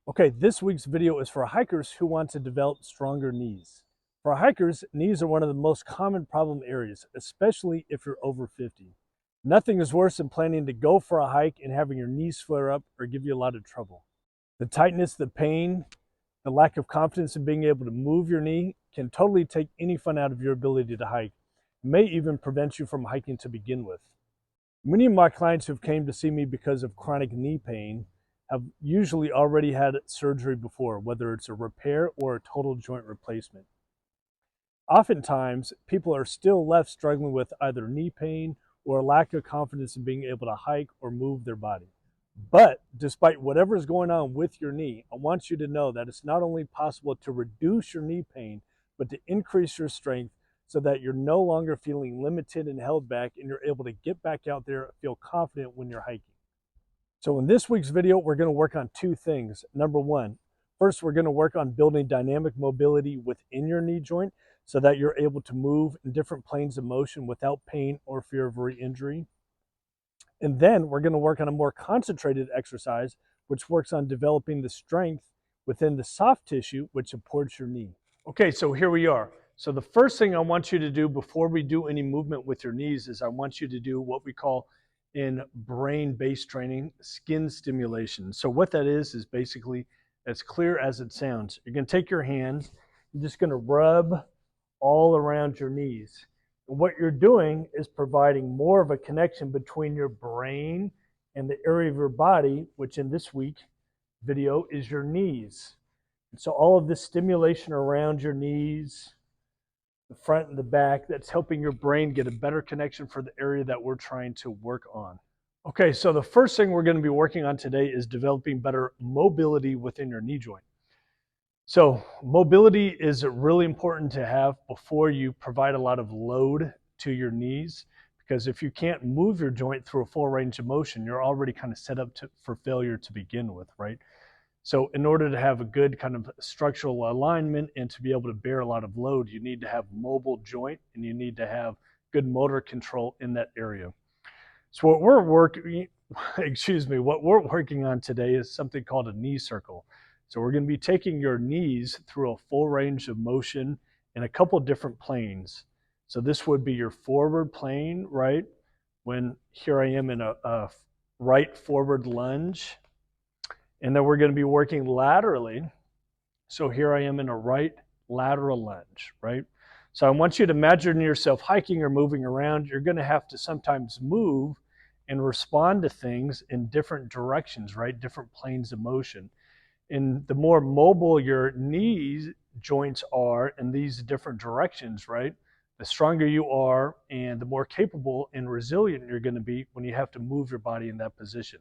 Okay, this week's video is for hikers who want to develop stronger knees. For hikers, knees are one of the most common problem areas, especially if you're over 50. Nothing is worse than planning to go for a hike and having your knees flare up or give you a lot of trouble. The tightness, the pain, the lack of confidence in being able to move your knee can totally take any fun out of your ability to hike. It may even prevent you from hiking to begin with. Many of my clients who've came to see me because of chronic knee pain have usually already had surgery before, whether it's a repair or a total joint replacement. Oftentimes, people are still left struggling with either knee pain or a lack of confidence in being able to hike or move their body. But despite whatever is going on with your knee, I want you to know that it's not only possible to reduce your knee pain, but to increase your strength so that you're no longer feeling limited and held back and you're able to get back out there and feel confident when you're hiking. So in this week's video, we're going to work on two things. Number one, first, we're going to work on building dynamic mobility within your knee joint so that you're able to move in different planes of motion without pain or fear of re-injury. And then we're going to work on a more concentrated exercise, which works on developing the strength within the soft tissue, which supports your knee. Okay, so here we are. So the first thing I want you to do before we do any movement with your knees is I want you to do what we call in brain-based training, skin stimulation. So what that is basically as clear as it sounds. You're going to take your hands, you're just going to rub all around your knees. And what you're doing is providing more of a connection between your brain and the area of your body, which in this week video is your knees. And so all of this stimulation around your knees, the front and the back, that's helping your brain get a better connection for the area that we're trying to work on. Okay, so the first thing we're going to be working on today is developing better mobility within your knee joint. So mobility is really important to have before you provide a lot of load to your knees, because if you can't move your joint through a full range of motion, you're already kind of set up for failure to begin with, right? So in order to have a good kind of structural alignment and to be able to bear a lot of load, you need to have mobile joint and you need to have good motor control in that area. So what we're working, what we're working on today is something called a knee circle. So we're going to be taking your knees through a full range of motion in a couple different planes. So this would be your forward plane, right? When here I am in a right forward lunge. And then we're going to be working laterally. So here I am in a right lateral lunge, right? So I want you to imagine yourself hiking or moving around. You're going to have to sometimes move and respond to things in different directions, right? Different planes of motion. And the more mobile your knee joints are in these different directions, right? The stronger you are and the more capable and resilient you're going to be when you have to move your body in that position.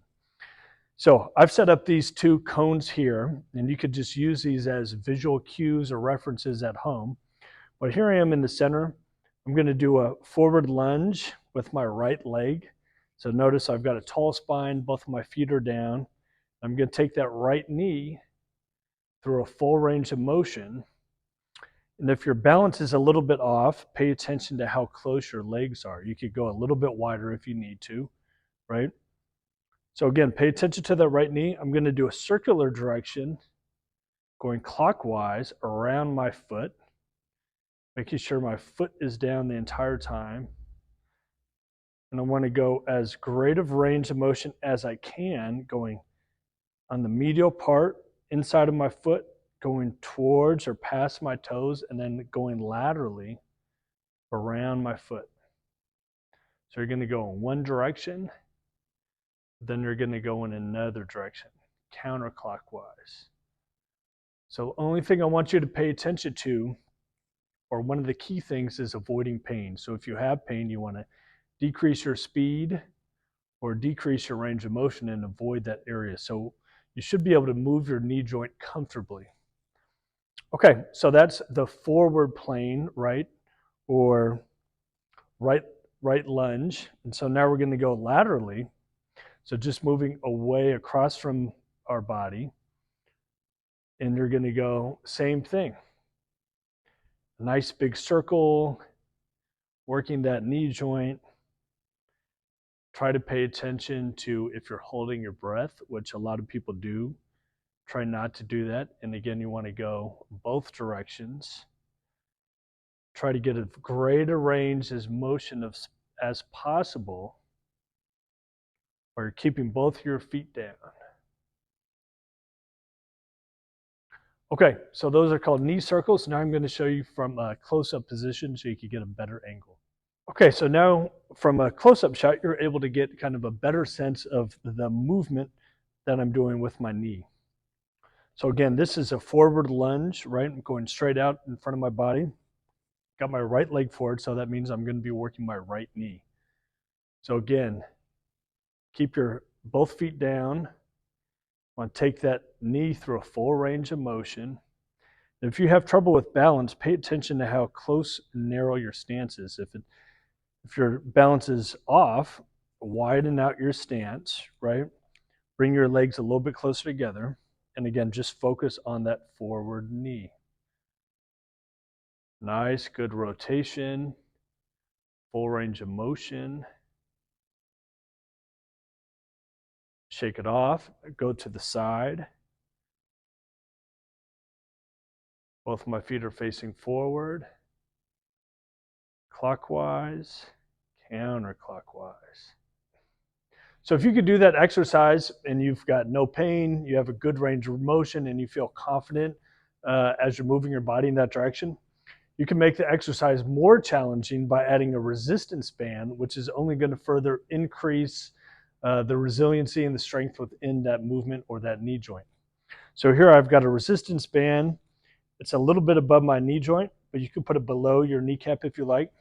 So I've set up these two cones here, and you could just use these as visual cues or references at home. But here I am in the center. I'm going to do a forward lunge with my right leg. So notice I've got a tall spine, both of my feet are down. I'm going to take that right knee through a full range of motion. And if your balance is a little bit off, pay attention to how close your legs are. You could go a little bit wider if you need to, right? So again, pay attention to the right knee. I'm going to do a circular direction, going clockwise around my foot, making sure my foot is down the entire time. And I want to go as great of range of motion as I can, going on the medial part, inside of my foot, going towards or past my toes, and then going laterally around my foot. So you're going to go in one direction, then you're going to go in another direction, counterclockwise. So the only thing I want you to pay attention to, or one of the key things, is avoiding pain. So if you have pain, you want to decrease your speed or decrease your range of motion and avoid that area. So you should be able to move your knee joint comfortably. Okay, so that's the forward plane, right? Or right lunge. And so now we're going to go laterally. So just moving away across from our body. And you're going to go same thing. A nice big circle, working that knee joint. Try to pay attention to if you're holding your breath, which a lot of people do. Try not to do that. And again, you want to go both directions. Try to get a greater range as motion as possible, or you're keeping both your feet down. Okay, so those are called knee circles. Now I'm going to show you from a close-up position so you can get a better angle. Okay, so now from a close-up shot, you're able to get kind of a better sense of the movement that I'm doing with my knee. So again, this is a forward lunge, right? I'm going straight out in front of my body. Got my right leg forward, so that means I'm going to be working my right knee. So again, keep your both feet down. I want to take that knee through a full range of motion. And if you have trouble with balance, pay attention to how close and narrow your stance is. If your balance is off, widen out your stance, right? Bring your legs a little bit closer together. And again, just focus on that forward knee. Nice, good rotation, full range of motion. Shake it off, go to the side. Both of my feet are facing forward, clockwise, counterclockwise. So if you could do that exercise and you've got no pain, you have a good range of motion, and you feel confident as you're moving your body in that direction, you can make the exercise more challenging by adding a resistance band, which is only going to further increase the resiliency and the strength within that movement or that knee joint. So here I've got a resistance band. It's a little bit above my knee joint, but you can put it below your kneecap if you like.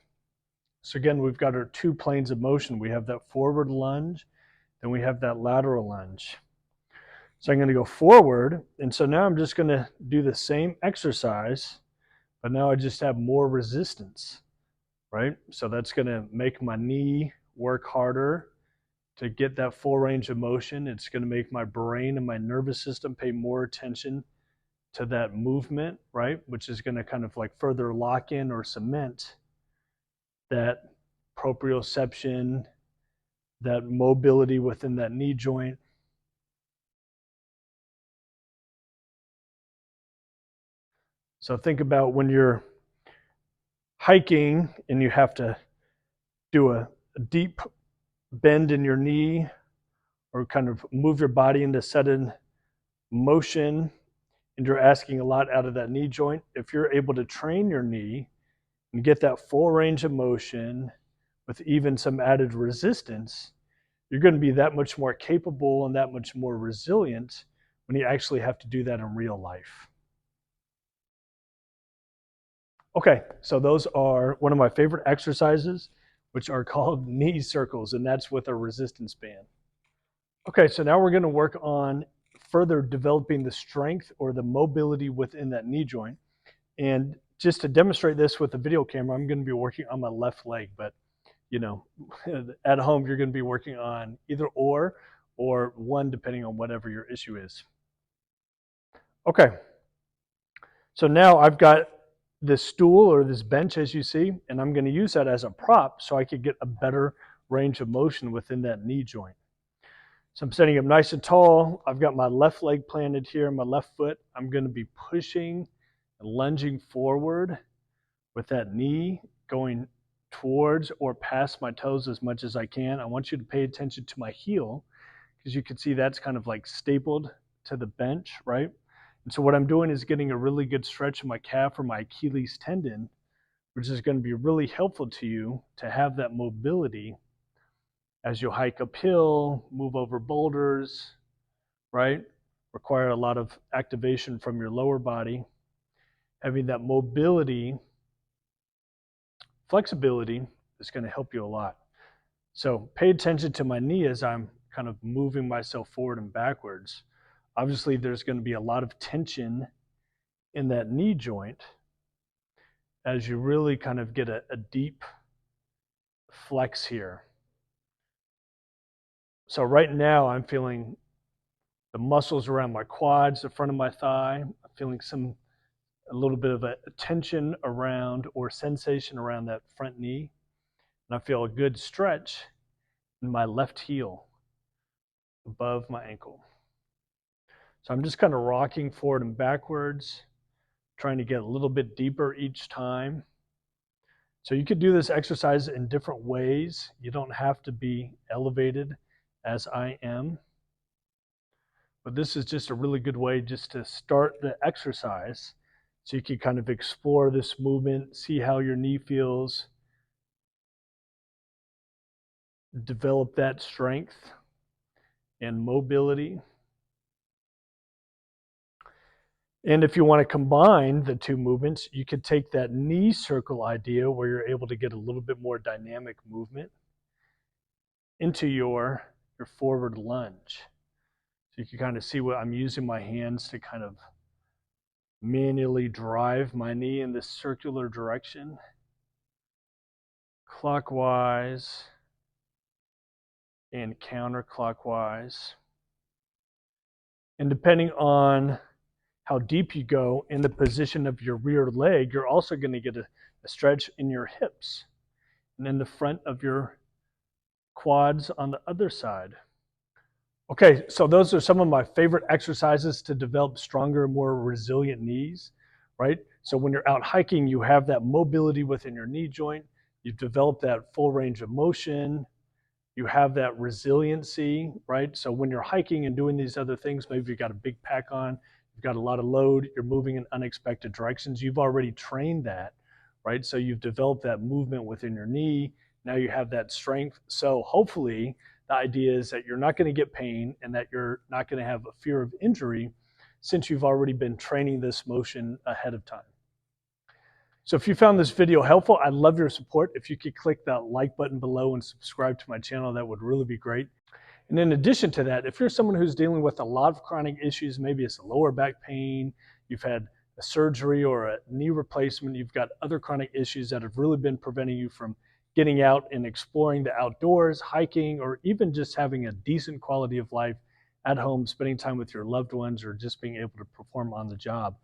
So again, we've got our two planes of motion. We have that forward lunge, then we have that lateral lunge. So I'm going to go forward, and so now I'm just going to do the same exercise, but now I just have more resistance, right? So that's going to make my knee work harder to get that full range of motion. It's going to make my brain and my nervous system pay more attention to that movement, right? Which is going to kind of like further lock in or cement that proprioception, that mobility within that knee joint. So think about when you're hiking and you have to do a deep bend in your knee or kind of move your body into sudden motion, and you're asking a lot out of that knee joint. If you're able to train your knee and get that full range of motion with even some added resistance, you're going to be that much more capable and that much more resilient when you actually have to do that in real life. Okay, so those are one of my favorite exercises, which are called knee circles, and that's with a resistance band. Okay, so now we're going to work on further developing the strength or the mobility within that knee joint. And just to demonstrate this with the video camera, I'm going to be working on my left leg, but you know, at home you're going to be working on either or one depending on whatever your issue is. Okay, so now I've got this stool or this bench, as you see, and I'm going to use that as a prop so I could get a better range of motion within that knee joint. So I'm standing up nice and tall. I've got my left leg planted here, my left foot. I'm going to be pushing and lunging forward with that knee going towards or past my toes as much as I can. I want you to pay attention to my heel because you can see that's kind of like stapled to the bench, right? And so what I'm doing is getting a really good stretch of my calf or my Achilles tendon, which is going to be really helpful to you to have that mobility as you hike uphill, move over boulders, right? Require a lot of activation from your lower body. Having that mobility, flexibility is going to help you a lot. So pay attention to my knee as I'm kind of moving myself forward and backwards. Obviously, there's going to be a lot of tension in that knee joint as you really kind of get a deep flex here. So right now I'm feeling the muscles around my quads, the front of my thigh. I'm feeling a little bit of a tension around or sensation around that front knee. And I feel a good stretch in my left heel above my ankle. So I'm just kind of rocking forward and backwards, trying to get a little bit deeper each time. So you could do this exercise in different ways. You don't have to be elevated as I am. But this is just a really good way just to start the exercise. So you can kind of explore this movement, see how your knee feels, develop that strength and mobility. And if you want to combine the two movements, you could take that knee circle idea where you're able to get a little bit more dynamic movement into your forward lunge. So you can kind of see what I'm using my hands to kind of manually drive my knee in this circular direction, clockwise and counterclockwise. And depending on how deep you go in the position of your rear leg, you're also going to get a stretch in your hips and in the front of your quads on the other side. Okay, so those are some of my favorite exercises to develop stronger, more resilient knees, right? So when you're out hiking, you have that mobility within your knee joint. You've developed that full range of motion. You have that resiliency, right? So when you're hiking and doing these other things, maybe you've got a big pack on, you've got a lot of load, you're moving in unexpected directions. You've already trained that, right? So you've developed that movement within your knee. Now you have that strength. So hopefully the idea is that you're not going to get pain and that you're not going to have a fear of injury since you've already been training this motion ahead of time. So if you found this video helpful, I'd love your support. If you could click that like button below and subscribe to my channel, that would really be great. And in addition to that, if you're someone who's dealing with a lot of chronic issues, maybe it's a lower back pain, you've had a surgery or a knee replacement, you've got other chronic issues that have really been preventing you from getting out and exploring the outdoors, hiking, or even just having a decent quality of life at home, spending time with your loved ones, or just being able to perform on the job,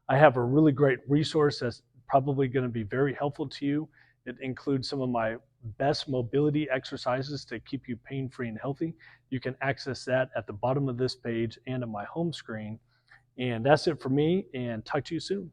I have a really great resource that's probably going to be very helpful to you. It includes some of my best mobility exercises to keep you pain-free and healthy. You can access that at the bottom of this page and on my home screen. And that's it for me, and talk to you soon.